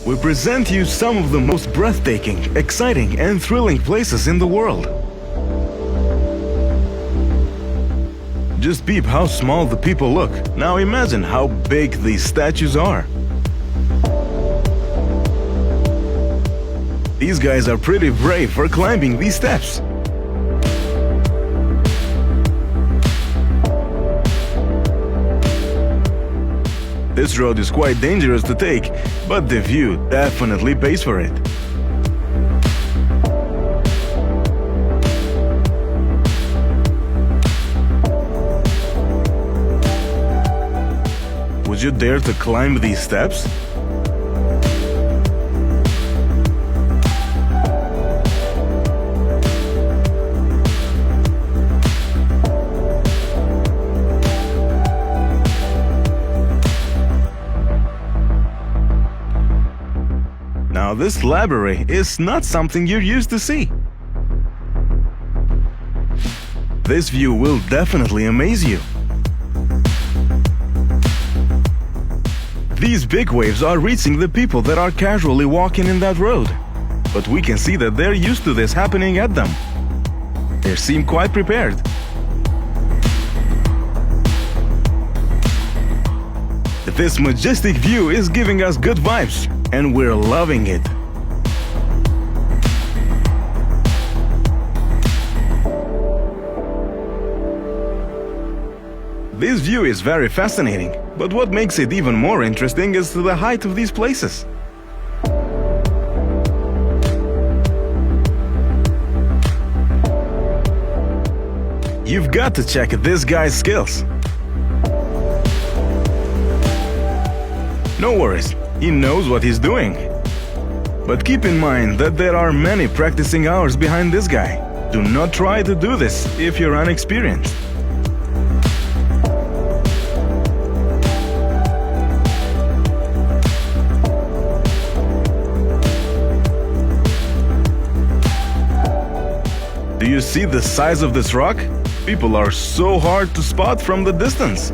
we present you some of the most breathtaking, exciting, and thrilling places in the world. Just peep how small the people look. Now imagine how big these statues are. These guys are pretty brave for climbing these steps. This road is quite dangerous to take, but the view definitely pays for it. Would you dare to climb these steps? Now, this library is not something you're used to see. This view will definitely amaze you. These big waves are reaching the people that are casually walking in that road. But we can see that they're used to this happening at them. They seem quite prepared. This majestic view is giving us good vibes, and we're loving it. This view is very fascinating, but what makes it even more interesting is the height of these places. You've got to check this guy's skills. No worries, he knows what he's doing. But keep in mind that there are many practicing hours behind this guy. Do not try to do this if you're inexperienced. Do you see the size of this rock? People are so hard to spot from the distance.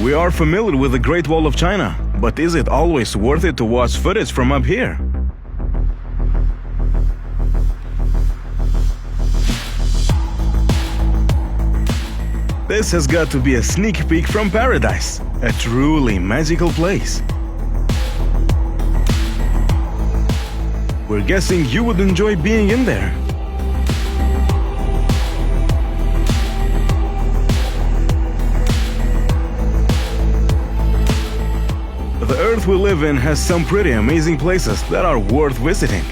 We are familiar with the Great Wall of China, but is it always worth it to watch footage from up here? This has got to be a sneak peek from paradise, a truly magical place. We're guessing you would enjoy being in there. The Earth we live in has some pretty amazing places that are worth visiting.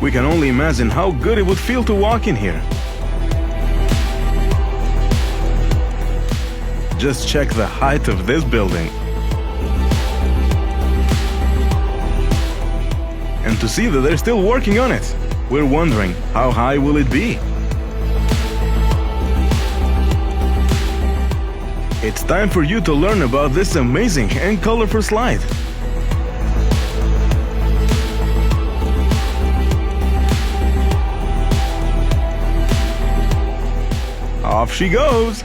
We can only imagine how good it would feel to walk in here. Just check the height of this building. And to see that they're still working on it, we're wondering, how high will it be? It's time for you to learn about this amazing and colorful slide. Off she goes!